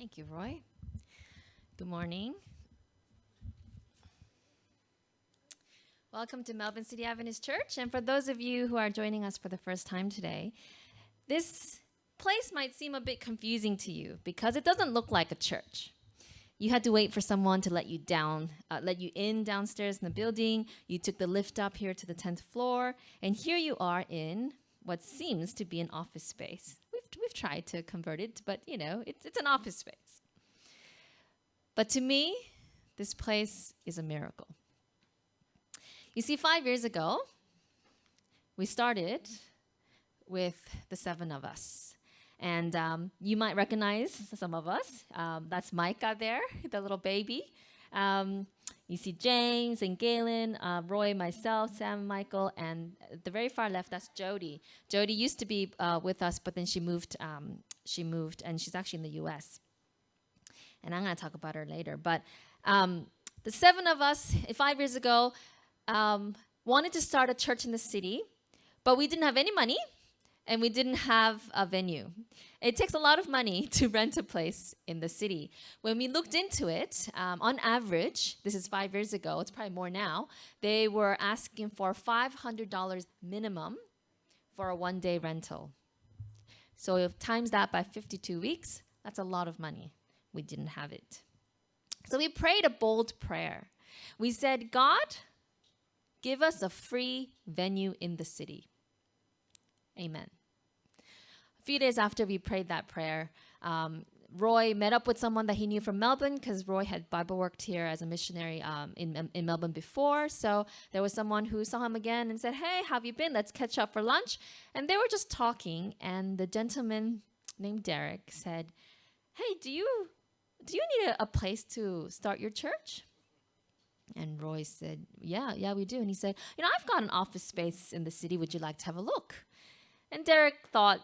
Thank you, Roy. Good morning. Welcome to Melbourne City Adventist Church. And for those of you who are joining us for the first time today, this place might seem a bit confusing to you because it doesn't look like a church. You had to wait for someone to let you in downstairs in the building. You took the lift up here to the 10th floor, and here you are in what seems to be an office space. We've tried to convert it, but it's an office space. But to me, this place is a miracle. You see, 5 years ago, we started with the 7 of us. And you might recognize some of us. That's Micah there, the little baby. You see James and Galen, Roy, myself, Sam, Michael, and at the very far left, that's Jody. Jody used to be with us, but then she moved, and she's actually in the U.S. And I'm going to talk about her later. But the 7 of us, 5 years ago, wanted to start a church in the city, but we didn't have any money. And we didn't have a venue. It takes a lot of money to rent a place in the city. When we looked into it, on average, this is 5 years ago, it's probably more now, they were asking for $500 minimum for a one-day rental. So if times that by 52 weeks, that's a lot of money. We didn't have it. So we prayed a bold prayer. We said, God, give us a free venue in the city. Amen. A few days after we prayed that prayer, Roy met up with someone that he knew from Melbourne because Roy had Bible worked here as a missionary in Melbourne before. So there was someone who saw him again and said, hey, how have you been? Let's catch up for lunch. And they were just talking. And the gentleman named Derek said, hey, do you need a place to start your church? And Roy said, yeah, we do. And he said, I've got an office space in the city. Would you like to have a look? And Derek thought,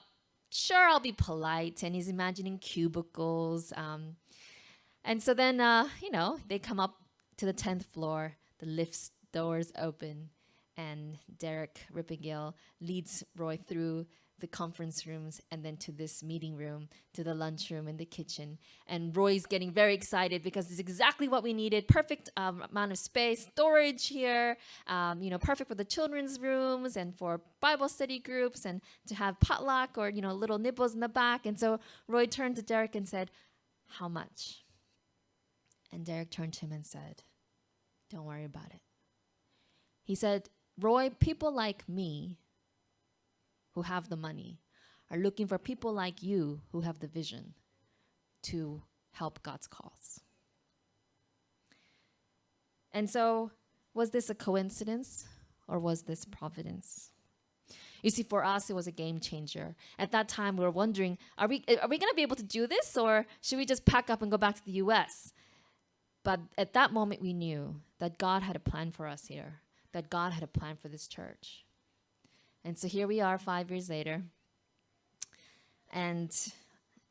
sure, I'll be polite. And he's imagining cubicles. And so then, they come up to the 10th floor. The lift doors open. And Derek Rippingale leads Roy through the conference rooms and then to this meeting room, to the lunchroom and the kitchen. And Roy's getting very excited because it's exactly what we needed. Perfect amount of space, storage here, perfect for the children's rooms and for Bible study groups and to have potluck or, little nibbles in the back. And so Roy turned to Derek and said, how much? And Derek turned to him and said, don't worry about it. He said, Roy, people like me who have the money are looking for people like you who have the vision to help God's cause. And so, was this a coincidence or was this providence? You see, for us, it was a game changer. At that time, we were wondering, are we going to be able to do this, or should we just pack up and go back to the U.S.? But at that moment, we knew that God had a plan for us here, that God had a plan for this church. And so here we are 5 years later, and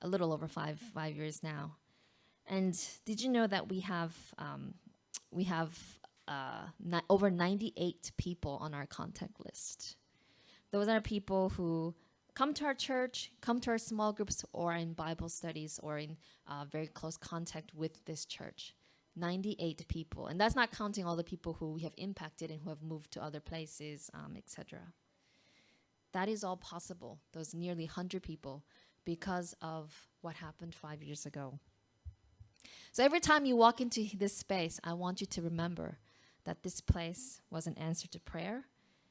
a little over five years now. And did you know that we have over 98 people on our contact list? Those are people who come to our church, come to our small groups, or in Bible studies, or in very close contact with this church. 98 people. And that's not counting all the people who we have impacted and who have moved to other places, etc. That is all possible, those nearly 100 people, because of what happened 5 years ago. So every time you walk into this space, I want you to remember that this place was an answer to prayer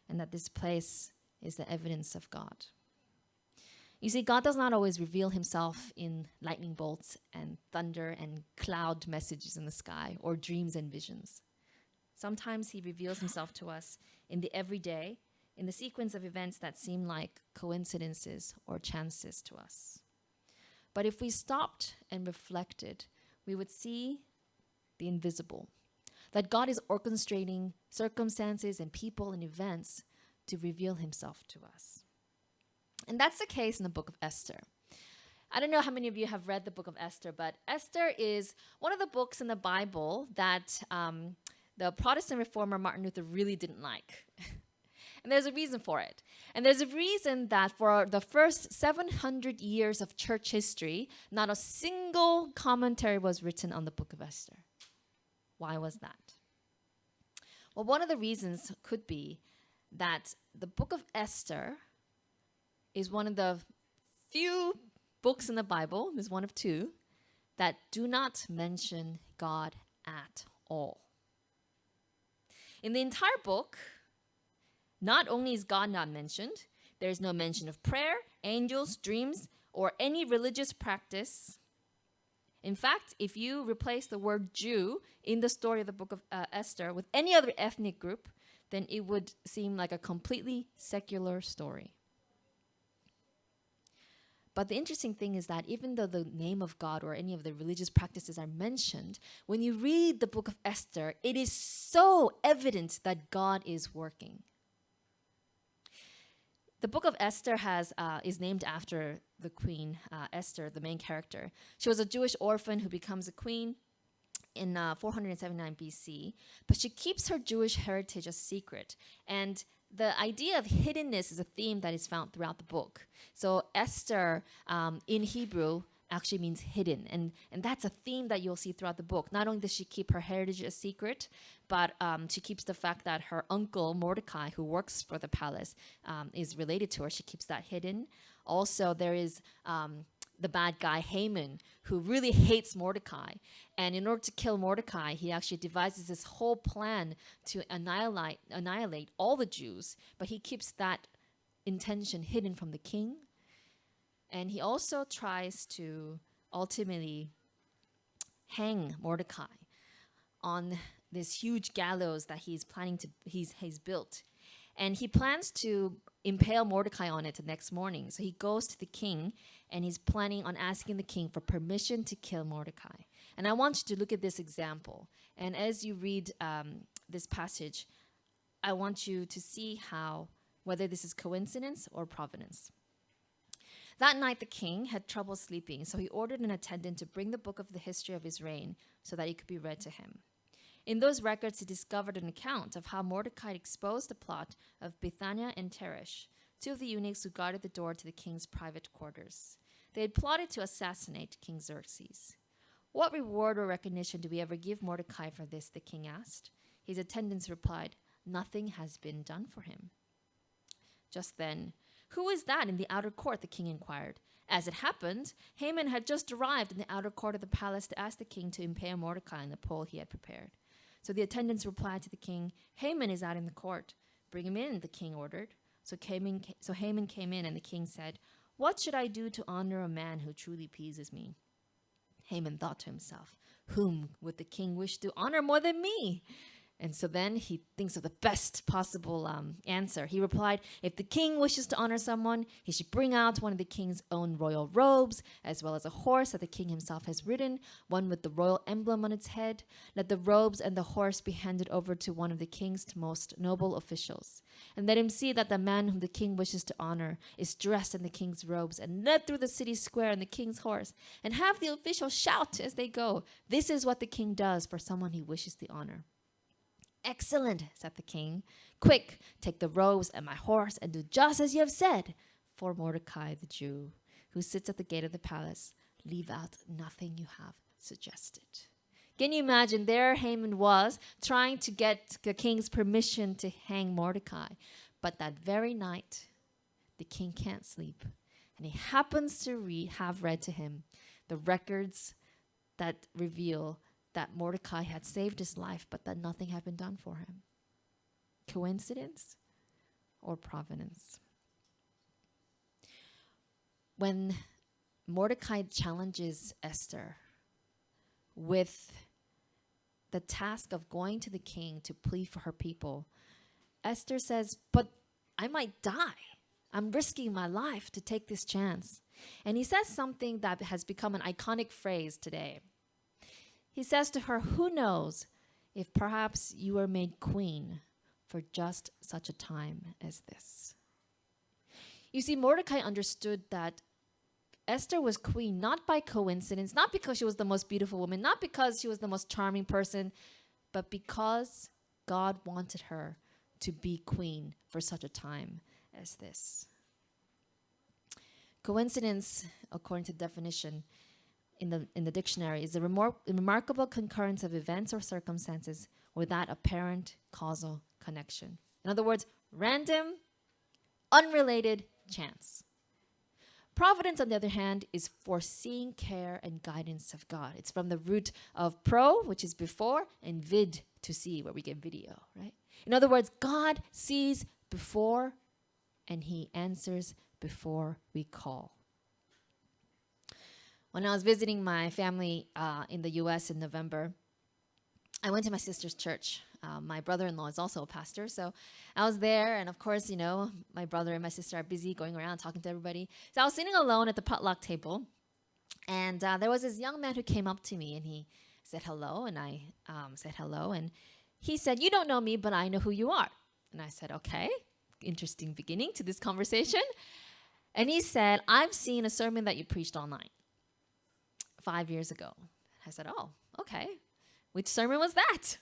and that this place is the evidence of God. You see, God does not always reveal himself in lightning bolts and thunder and cloud messages in the sky or dreams and visions. Sometimes he reveals himself to us in the everyday, in the sequence of events that seem like coincidences or chances to us. But if we stopped and reflected, we would see the invisible, that God is orchestrating circumstances and people and events to reveal himself to us. And that's the case in the book of Esther. I don't know how many of you have read the book of Esther, but Esther is one of the books in the Bible that the Protestant reformer Martin Luther really didn't like. And there's a reason for it. And there's a reason that for the first 700 years of church history, not a single commentary was written on the book of Esther. Why was that? Well, one of the reasons could be that the book of Esther is one of the few books in the Bible, there's one of two, that do not mention God at all. In the entire book, not only is God not mentioned, there is no mention of prayer, angels, dreams, or any religious practice. In fact, if you replace the word Jew in the story of the book of Esther with any other ethnic group, then it would seem like a completely secular story. But the interesting thing is that even though the name of God or any of the religious practices are mentioned, when you read the book of Esther, it is so evident that God is working. The book of Esther is named after the queen, Esther, the main character. She was a Jewish orphan who becomes a queen in 479 BC, but she keeps her Jewish heritage a secret. And the idea of hiddenness is a theme that is found throughout the book. So Esther in Hebrew actually means hidden. And that's a theme that you'll see throughout the book. Not only does she keep her heritage a secret, but she keeps the fact that her uncle, Mordecai, who works for the palace, is related to her. She keeps that hidden. Also, there is the bad guy, Haman, who really hates Mordecai. And in order to kill Mordecai, he actually devises this whole plan to annihilate all the Jews. But he keeps that intention hidden from the king. And he also tries to ultimately hang Mordecai on this huge gallows that he's built. And he plans to impale Mordecai on it the next morning. So he goes to the king and he's planning on asking the king for permission to kill Mordecai. And I want you to look at this example. And as you read this passage, I want you to see whether this is coincidence or providence. That night the king had trouble sleeping, so he ordered an attendant to bring the book of the history of his reign so that it could be read to him. In those records, he discovered an account of how Mordecai exposed the plot of Bithania and Teresh, two of the eunuchs who guarded the door to the king's private quarters. They had plotted to assassinate King Xerxes. "What reward or recognition do we ever give Mordecai for this?" the king asked. His attendants replied, "Nothing has been done for him." Just then, "Who is that in the outer court?" the king inquired. As it happened, Haman had just arrived in the outer court of the palace to ask the king to impale Mordecai on the pole he had prepared. So the attendants replied to the king, "Haman is out in the court." "Bring him in," the king ordered. So Haman came in, and the king said, "What should I do to honor a man who truly pleases me?" Haman thought to himself, "Whom would the king wish to honor more than me?" And so then he thinks of the best possible answer. He replied, "If the king wishes to honor someone, he should bring out one of the king's own royal robes, as well as a horse that the king himself has ridden, one with the royal emblem on its head. Let the robes and the horse be handed over to one of the king's most noble officials. And let him see that the man whom the king wishes to honor is dressed in the king's robes and led through the city square on the king's horse. And have the officials shout as they go, 'This is what the king does for someone he wishes to honor.'" "Excellent," said the king. "Quick, take the robes and my horse and do just as you have said. For Mordecai the Jew, who sits at the gate of the palace, leave out nothing you have suggested." Can you imagine? There Haman was trying to get the king's permission to hang Mordecai. But that very night, the king can't sleep. And he happens to have read to him the records that reveal that Mordecai had saved his life, but that nothing had been done for him. Coincidence or providence? When Mordecai challenges Esther with the task of going to the king to plead for her people, Esther says, "But I might die. I'm risking my life to take this chance." And he says something that has become an iconic phrase today. He says to her, "Who knows if perhaps you were made queen for just such a time as this?" You see, Mordecai understood that Esther was queen not by coincidence, not because she was the most beautiful woman, not because she was the most charming person, but because God wanted her to be queen for such a time as this. Coincidence, according to definition in the dictionary, is a remarkable concurrence of events or circumstances without apparent causal connection. In other words, random, unrelated chance. Providence, on the other hand, is foreseeing care and guidance of God. It's from the root of pro, which is before, and vid, to see, where we get video, right? In other words, God sees before, and he answers before we call. When I was visiting my family in the U.S. in November, I went to my sister's church. My brother-in-law is also a pastor, so I was there, and of course, you know, my brother and my sister are busy going around talking to everybody. So I was sitting alone at the potluck table, and there was this young man who came up to me, and he said hello, and I said hello, and he said, "You don't know me, but I know who you are." And I said, "Okay, interesting beginning to this conversation." And he said, "I've seen a sermon that you preached online 5 years ago." I said, "Oh, okay. Which sermon was that?"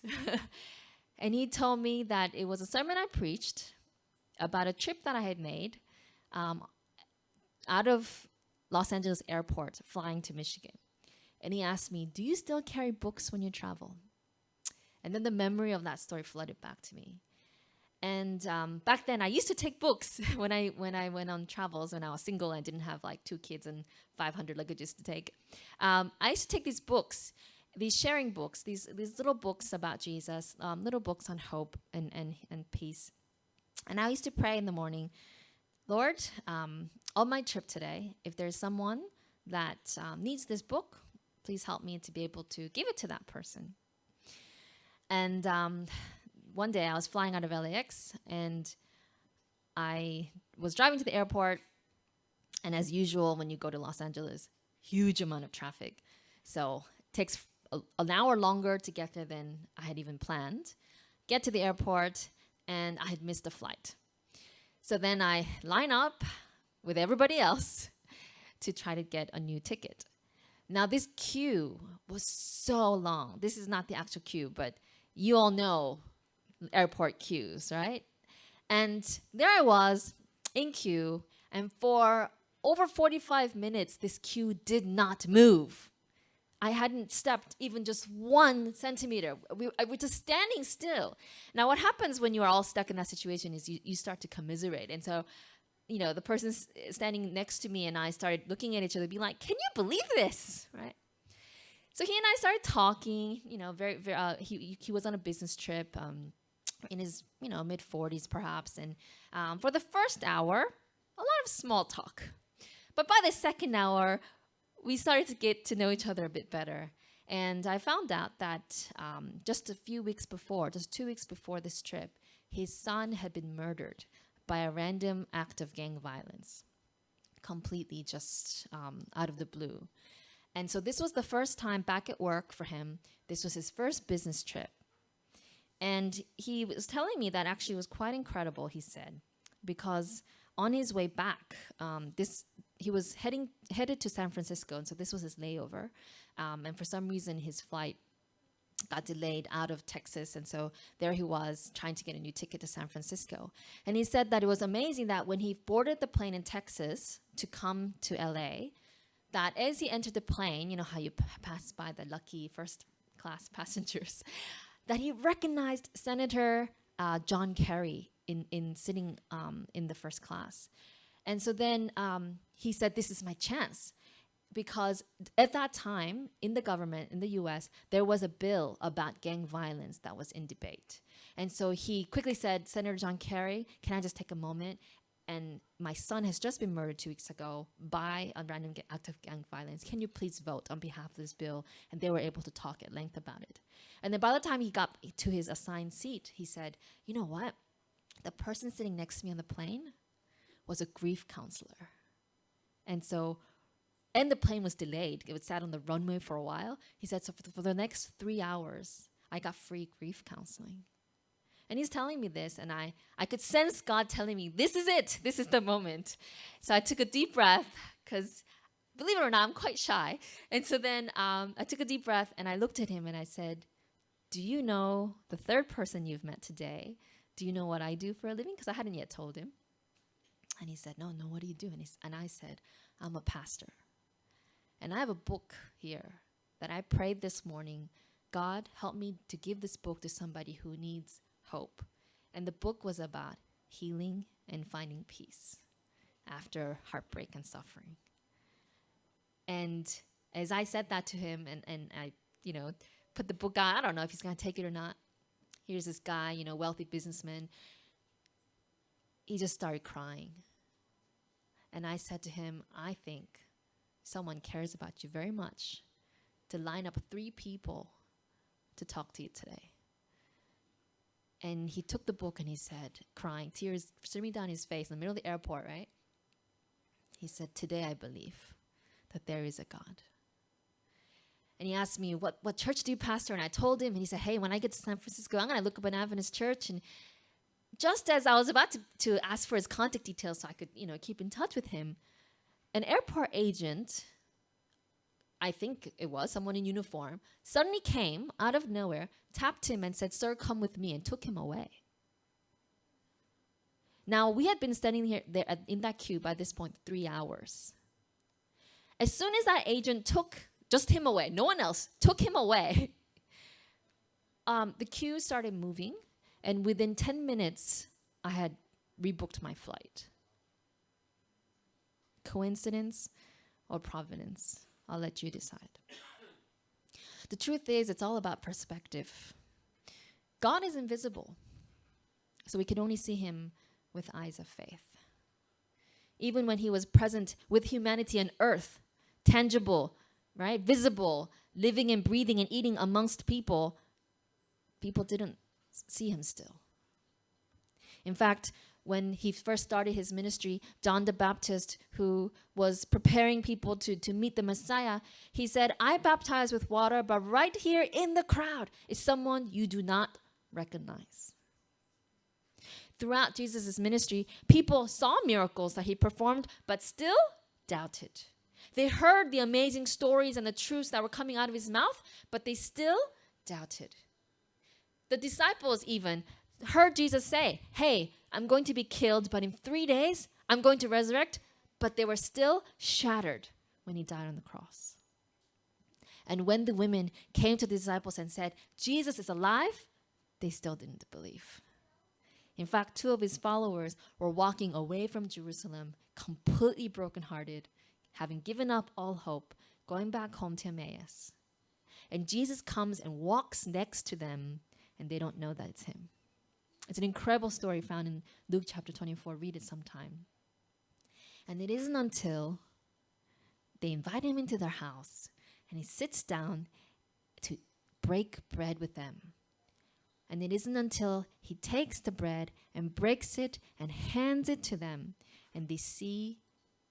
And he told me that it was a sermon I preached about a trip that I had made out of Los Angeles airport flying to Michigan. And he asked me, "Do you still carry books when you travel?" And then the memory of that story flooded back to me. And back then, I used to take books when I went on travels when I was single and didn't have like 2 kids and 500 luggages to take. I used to take these books, these sharing books, these little books about Jesus, little books on hope and peace. And I used to pray in the morning, "Lord, on my trip today, if there's someone that needs this book, please help me to be able to give it to that person." And one day I was flying out of LAX, and I was driving to the airport. And as usual, when you go to Los Angeles, huge amount of traffic. So it takes an hour longer to get there than I had even planned. Get to the airport, and I had missed a flight. So then I line up with everybody else to try to get a new ticket. Now, this queue was so long. This is not the actual queue, but you all know airport queues, right? And there I was in queue, and for over 45 minutes, this queue did not move. I hadn't stepped even just 1 centimeter. We were just standing still. Now, what happens when you are all stuck in that situation is you start to commiserate. And so, you know, the person standing next to me and I started looking at each other, being like, "Can you believe this?" Right? So he and I started talking. You know, he was on a business trip in his, you know, mid-40s perhaps. And for the first hour, a lot of small talk. But by the second hour, we started to get to know each other a bit better. And I found out that just 2 weeks before this trip, his son had been murdered by a random act of gang violence, completely just out of the blue. And so this was the first time back at work for him. This was his first business trip. And he was telling me that actually was quite incredible, he said, because on his way back, he was headed to San Francisco, and so this was his layover. And for some reason, his flight got delayed out of Texas, and so there he was trying to get a new ticket to San Francisco. And he said that it was amazing that when he boarded the plane in Texas to come to LA, that as he entered the plane, you know how you pass by the lucky first-class passengers, that he recognized Senator John Kerry in sitting in the first class. And so then he said, "This is my chance." Because at that time, in the government, in the US, there was a bill about gang violence that was in debate. And so he quickly said, "Senator John Kerry, can I just take a moment? And my son has just been murdered 2 weeks ago by a random act of gang violence. Can you please vote on behalf of this bill?" And they were able to talk at length about it. And then by the time he got to his assigned seat, he said, "You know what? The person sitting next to me on the plane was a grief counselor." And the plane was delayed. It was sat on the runway for a while. He said, "So for the next 3 hours, I got free grief counseling." And he's telling me this, and I could sense God telling me, this is it. This is the moment. So I took a deep breath, because believe it or not, I'm quite shy. And so then I took a deep breath, and I looked at him, and I said, "Do you know the third person you've met today do you know what I do for a living? Because I hadn't yet told him. And he said, no, what do you do? And I said, I'm a pastor. And I have a book here that I prayed this morning. God, help me to give this book to somebody who needs hope. And the book was about healing and finding peace after heartbreak and suffering. And as I said that to him, and I, put the book out, I don't know if he's going to take it or not. Here's this guy, wealthy businessman. He just started crying. And I said to him, I think someone cares about you very much to line up 3 people to talk to you today. And he took the book and he said, crying, tears streaming down his face in the middle of the airport, right? He said, today I believe that there is a God. And he asked me, what church do you pastor? And I told him, and he said, hey, when I get to San Francisco, I'm going to look up an Adventist church. And just as I was about to ask for his contact details so I could, keep in touch with him, an airport agent, I think it was someone in uniform, suddenly came out of nowhere, tapped him and said, sir, come with me, and took him away. Now, we had been standing there in that queue by this point 3 hours. As soon as that agent took just him away, no one else, took him away, the queue started moving, and within 10 minutes, I had rebooked my flight. Coincidence or providence? I'll let you decide. The truth is, it's all about perspective. God is invisible, so we can only see him with eyes of faith. Even when he was present with humanity on earth, tangible, right, visible, living and breathing and eating amongst people, people didn't see him still. In fact, when he first started his ministry, John the Baptist, who was preparing people to meet the Messiah, he said, I baptize with water, but right here in the crowd is someone you do not recognize. Throughout Jesus' ministry, people saw miracles that he performed, but still doubted. They heard the amazing stories and the truths that were coming out of his mouth, but they still doubted. The disciples even heard Jesus say, hey, I'm going to be killed, but in 3 days, I'm going to resurrect. But they were still shattered when he died on the cross. And when the women came to the disciples and said, Jesus is alive, they still didn't believe. In fact, 2 of his followers were walking away from Jerusalem, completely brokenhearted, having given up all hope, going back home to Emmaus. And Jesus comes and walks next to them, and they don't know that it's him. It's an incredible story found in Luke chapter 24. Read it sometime. And it isn't until they invite him into their house and he sits down to break bread with them. And it isn't until he takes the bread and breaks it and hands it to them and they see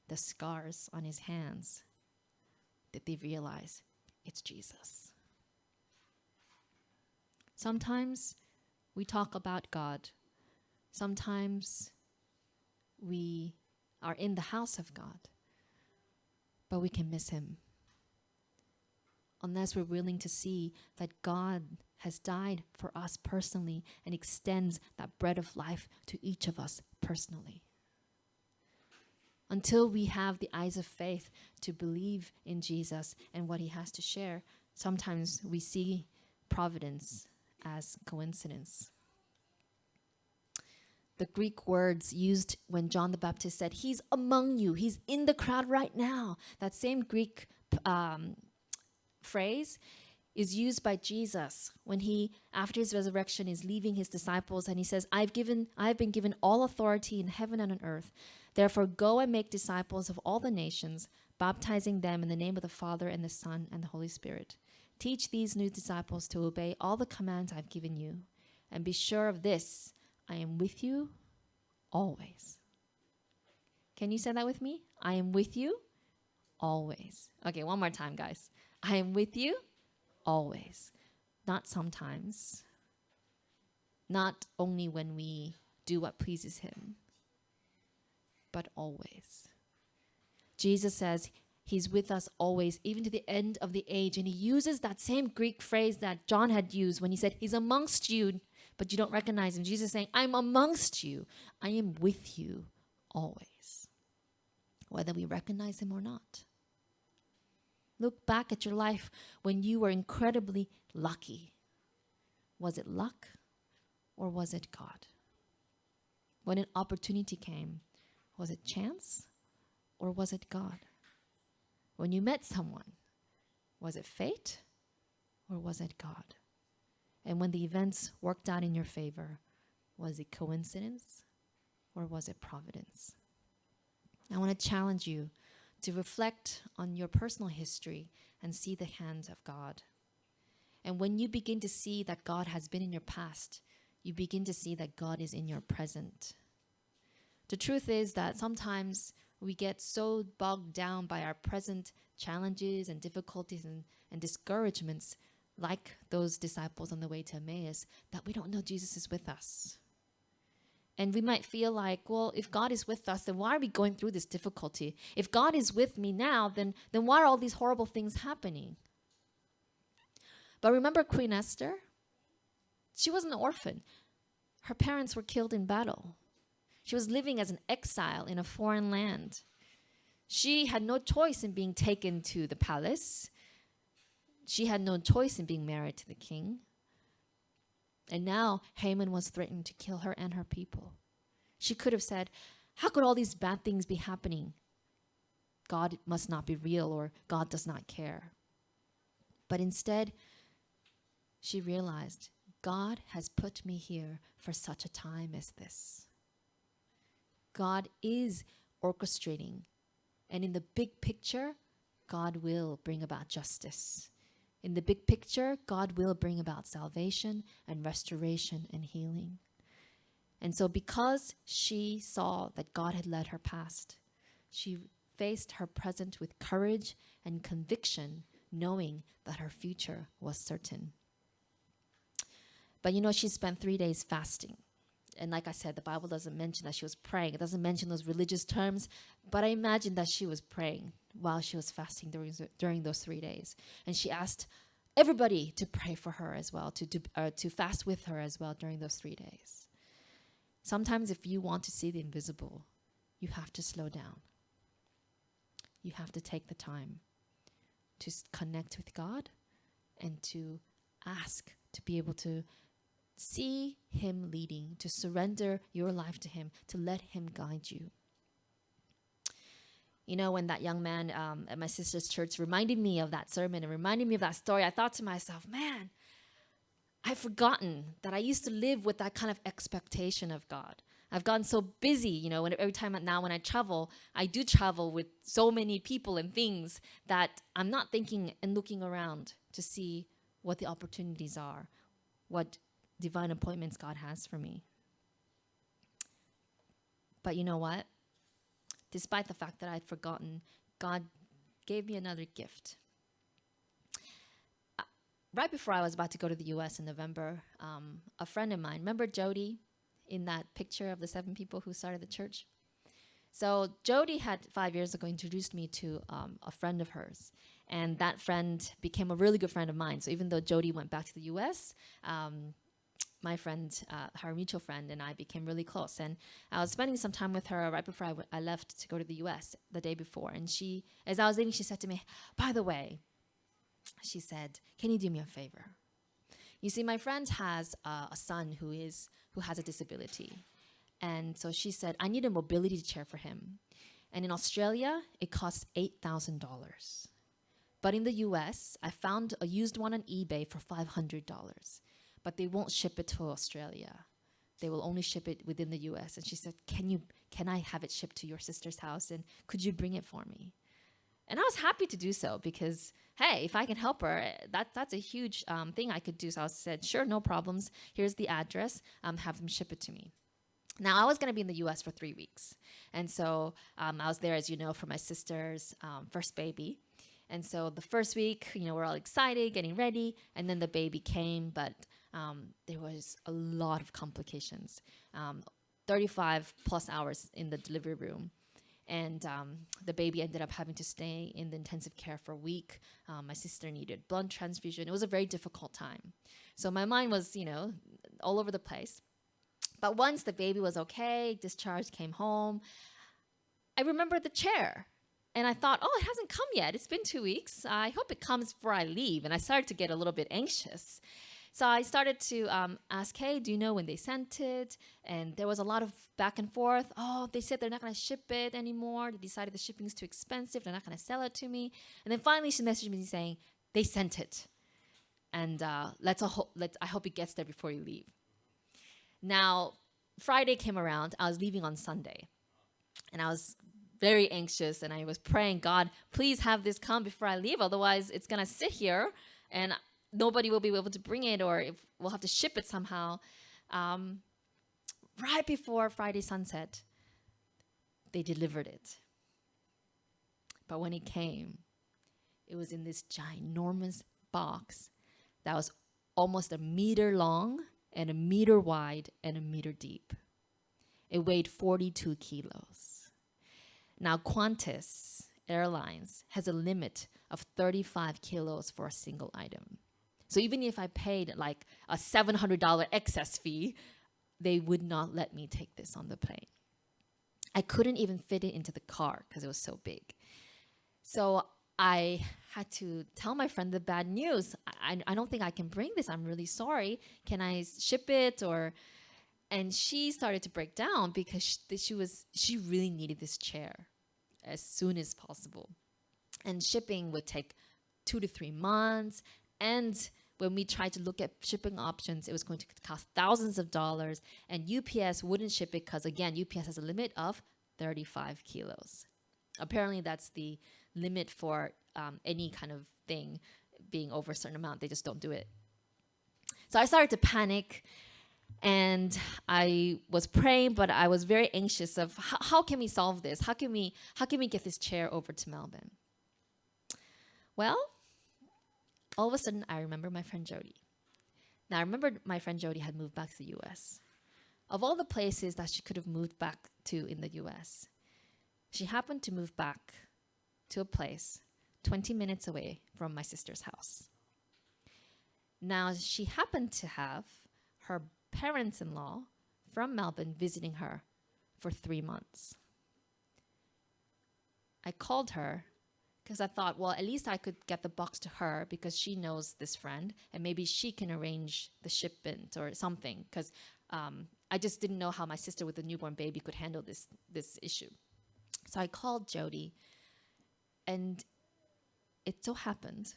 the scars on his hands that they realize it's Jesus. Sometimes we talk about God. Sometimes we are in the house of God, but we can miss him unless we're willing to see that God has died for us personally and extends that bread of life to each of us personally. Until we have the eyes of faith to believe in Jesus and what he has to share, sometimes we see providence as coincidence. The Greek words used when John the Baptist said, he's among you, he's in the crowd right now. That same Greek phrase is used by Jesus when he, after his resurrection, is leaving his disciples and he says, I've been given all authority in heaven and on earth. Therefore, go and make disciples of all the nations, baptizing them in the name of the Father and the Son and the Holy Spirit. Teach these new disciples to obey all the commands I've given you. And be sure of this, I am with you always. Can you say that with me? I am with you always. Okay, one more time, guys. I am with you always. Not sometimes. Not only when we do what pleases him, but always. Jesus says he's with us always, even to the end of the age. And he uses that same Greek phrase that John had used when he said, he's amongst you, but you don't recognize him. Jesus is saying, I'm amongst you. I am with you always, whether we recognize him or not. Look back at your life when you were incredibly lucky. Was it luck or was it God? When an opportunity came, was it chance or was it God? When you met someone, was it fate or was it God? And when the events worked out in your favor, was it coincidence or was it providence? I want to challenge you to reflect on your personal history and see the hand of God. And when you begin to see that God has been in your past, you begin to see that God is in your present. The truth is that sometimes we get so bogged down by our present challenges and difficulties and discouragements, like those disciples on the way to Emmaus, that we don't know Jesus is with us. And we might feel like, well, if God is with us, then why are we going through this difficulty? If God is with me now, then why are all these horrible things happening? But remember Queen Esther? She was an orphan. Her parents were killed in battle. She was living as an exile in a foreign land. She had no choice in being taken to the palace. She had no choice in being married to the king. And now Haman was threatening to kill her and her people. She could have said, how could all these bad things be happening? God must not be real, or God does not care. But instead, she realized, God has put me here for such a time as this. God is orchestrating. And in the big picture, God will bring about justice. In the big picture, God will bring about salvation and restoration and healing. And so because she saw that God had led her past, she faced her present with courage and conviction, knowing that her future was certain. But she spent 3 days fasting. And like I said, the Bible doesn't mention that she was praying. It doesn't mention those religious terms, but I imagine that she was praying while she was fasting during those 3 days. And she asked everybody to pray for her as well, to fast with her as well during those 3 days. Sometimes if you want to see the invisible, you have to slow down. You have to take the time to connect with God and to ask to be able to see him leading, to surrender your life to him, to let him guide you. When that young man at my sister's church reminded me of that sermon and reminded me of that story, I thought to myself, man, I've forgotten that I used to live with that kind of expectation of God. I've gotten so busy, every time now when I travel, I do travel with so many people and things that I'm not thinking and looking around to see what the opportunities are, what divine appointments God has for me. But you know what? Despite the fact that I'd forgotten, God gave me another gift. Right before I was about to go to the U.S. in November, a friend of mine, remember Jody in that picture of the 7 people who started the church? So Jody had 5 years ago introduced me to a friend of hers. And that friend became a really good friend of mine. So even though Jody went back to the U.S., my friend, her mutual friend, and I became really close. And I was spending some time with her right before I left to go to the U.S. the day before. And she, as I was leaving, she said to me, by the way, she said, can you do me a favor? You see, my friend has a son who has a disability. And so she said, I need a mobility chair for him. And in Australia, it costs $8,000. But in the U.S., I found a used one on eBay for $500. But they won't ship it to Australia. They will only ship it within the U.S. And she said, can I have it shipped to your sister's house? And could you bring it for me? And I was happy to do so because, hey, if I can help her, that's a huge thing I could do. So I said, sure, no problems. Here's the address. Have them ship it to me. Now, I was going to be in the U.S. for 3 weeks. And so I was there, as you know, for my sister's first baby. And so the first week, we're all excited, getting ready. And then the baby came, but there was a lot of complications, 35 plus hours in the delivery room. And the baby ended up having to stay in the intensive care for a week. My sister needed blood transfusion. It was a very difficult time. So my mind was, all over the place. But once the baby was okay, discharged, came home, I remembered the chair. And I thought, oh, it hasn't come yet. It's been 2 weeks. I hope it comes before I leave. And I started to get a little bit anxious. So I started to ask, hey, do you know when they sent it? And there was a lot of back and forth. Oh, they said they're not going to ship it anymore. They decided the shipping is too expensive. They're not going to sell it to me. And then finally she messaged me saying, they sent it. And I hope it gets there before you leave. Now, Friday came around. I was leaving on Sunday. And I was very anxious. And I was praying, God, please have this come before I leave. Otherwise, it's going to sit here. And nobody will be able to bring it, or if we'll have to ship it somehow. Right before Friday sunset, they delivered it. But when it came, it was in this ginormous box that was almost 1 meter long and 1 meter wide and 1 meter deep. It weighed 42 kilos. Now, Qantas Airlines has a limit of 35 kilos for a single item. So even if I paid like a $700 excess fee, they would not let me take this on the plane. I couldn't even fit it into the car because it was so big. So I had to tell my friend the bad news. I don't think I can bring this. I'm really sorry. Can I ship it? And she started to break down because she really needed this chair as soon as possible. And shipping would take 2 to 3 months. And when we tried to look at shipping options, it was going to cost thousands of dollars. And UPS wouldn't ship it because, again, UPS has a limit of 35 kilos. Apparently, that's the limit for any kind of thing being over a certain amount. They just don't do it. So I started to panic. And I was praying, but I was very anxious of how can we solve this? How can we get this chair over to Melbourne? Well, all of a sudden, I remember my friend Jody. Now, I remember my friend Jody had moved back to the U.S. Of all the places that she could have moved back to in the U.S., she happened to move back to a place 20 minutes away from my sister's house. Now, she happened to have her parents-in-law from Melbourne visiting her for 3 months. I called her because I thought, well, at least I could get the box to her because she knows this friend and maybe she can arrange the shipment or something, because I just didn't know how my sister with a newborn baby could handle this issue. So I called Jody, and it so happened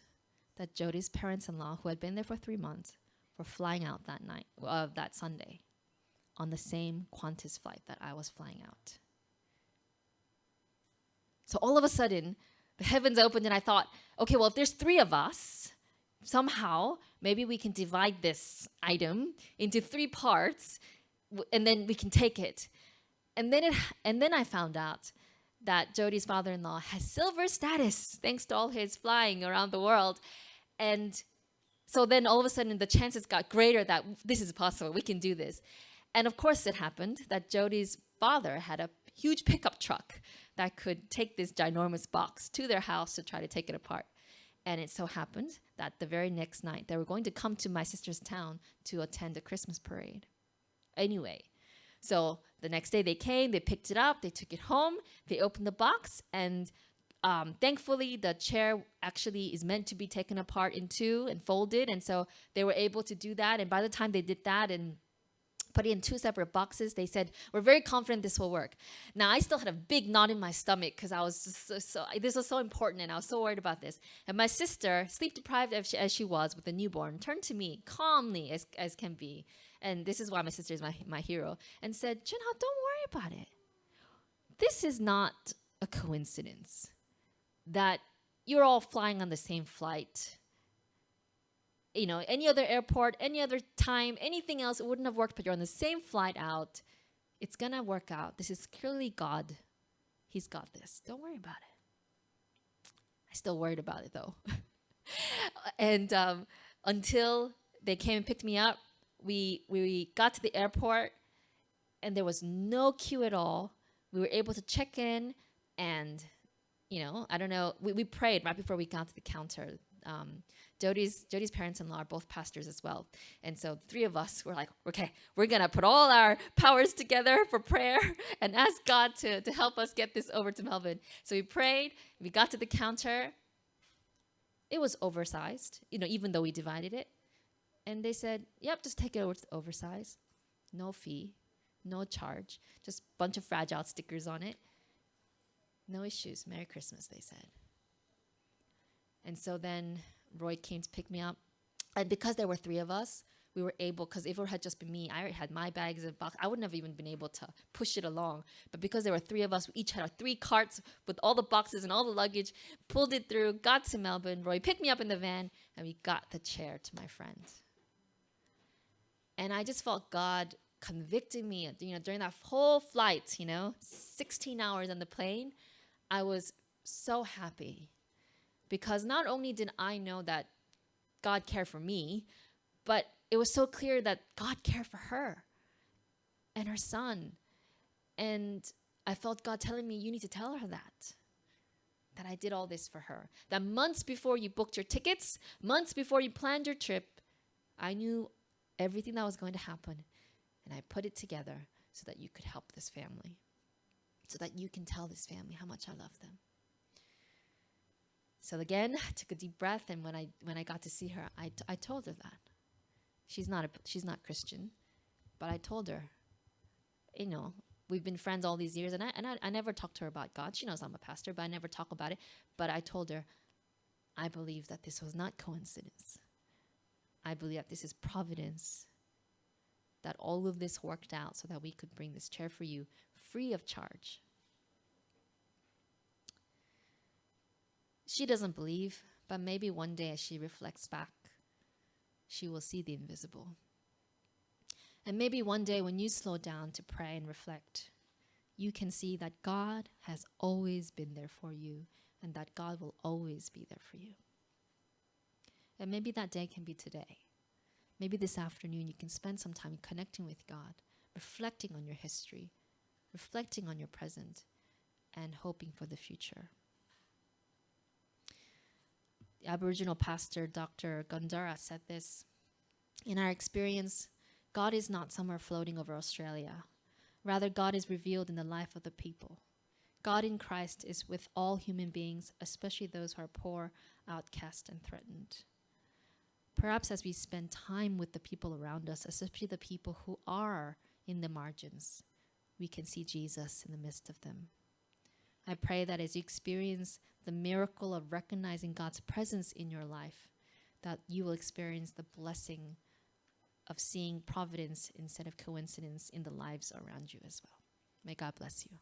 that Jody's parents-in-law, who had been there for 3 months, were flying out that Sunday on the same Qantas flight that I was flying out. So all of a sudden, the heavens opened and I thought, okay, well, if there's 3 of us, somehow maybe we can divide this item into 3 parts and then we can take it. And then I found out that Jody's father-in-law has silver status thanks to all his flying around the world. And so then all of a sudden the chances got greater that this is possible, we can do this. And of course it happened that Jody's father had a huge pickup truck that could take this ginormous box to their house to try to take it apart. And it so happened that the very next night they were going to come to my sister's town to attend a Christmas parade. Anyway, so the next day they came, they picked it up, they took it home, they opened the box, and thankfully the chair actually is meant to be taken apart in 2 and folded, and so they were able to do that. And by the time they did that and put it in 2 separate boxes, they said, we're very confident this will work. Now, I still had a big knot in my stomach because I was just this was so important and I was so worried about this. And my sister, sleep deprived as she was with a newborn, turned to me calmly as can be. And this is why my sister is my hero, and said, Junha, don't worry about it. This is not a coincidence that you're all flying on the same flight. You know, any other airport, any other time, anything else, it wouldn't have worked, but you're on the same flight out. It's going to work out. This is clearly God. He's got this. Don't worry about it. I still worried about it, though. And until they came and picked me up, we got to the airport, and there was no queue at all. We were able to check in, and, you know, I don't know. We prayed right before we got to the counter. Jody's parents-in-law are both pastors as well. And so the three of us were like, okay, we're going to put all our powers together for prayer and ask God to help us get this over to Melbourne. So we prayed. We got to the counter. It was oversized, even though we divided it. And they said, yep, just take it over to the oversize. No fee, no charge, just a bunch of fragile stickers on it. No issues. Merry Christmas, they said. And so then Roy came to pick me up. And because there were three of us, we were able, because if it had just been me, I already had my bags and box. I wouldn't have even been able to push it along. But because there were three of us, we each had our 3 carts with all the boxes and all the luggage, pulled it through, got to Melbourne. Roy picked me up in the van, and we got the chair to my friend. And I just felt God convicting me, during that whole flight, 16 hours on the plane. I was so happy because not only did I know that God cared for me, but it was so clear that God cared for her and her son. And I felt God telling me, you need to tell her that I did all this for her. That months before you booked your tickets, months before you planned your trip, I knew everything that was going to happen. And I put it together so that you could help this family, so that you can tell this family how much I love them. So again, I took a deep breath, and when I got to see her, I told her that. She's not Christian, but I told her, we've been friends all these years, and I never talked to her about God. She knows I'm a pastor, but I never talk about it. But I told her, I believe that this was not coincidence. I believe that this is providence, that all of this worked out so that we could bring this chair for you free of charge. She doesn't believe, but maybe one day as she reflects back, she will see the invisible. And maybe one day when you slow down to pray and reflect, you can see that God has always been there for you and that God will always be there for you. And maybe that day can be today. Maybe this afternoon you can spend some time connecting with God, reflecting on your history, reflecting on your present, and hoping for the future. The Aboriginal pastor, Dr. Gundara, said this: in our experience, God is not somewhere floating over Australia. Rather, God is revealed in the life of the people. God in Christ is with all human beings, especially those who are poor, outcast, and threatened. Perhaps as we spend time with the people around us, especially the people who are in the margins, we can see Jesus in the midst of them. I pray that as you experience the miracle of recognizing God's presence in your life, that you will experience the blessing of seeing providence instead of coincidence in the lives around you as well. May God bless you.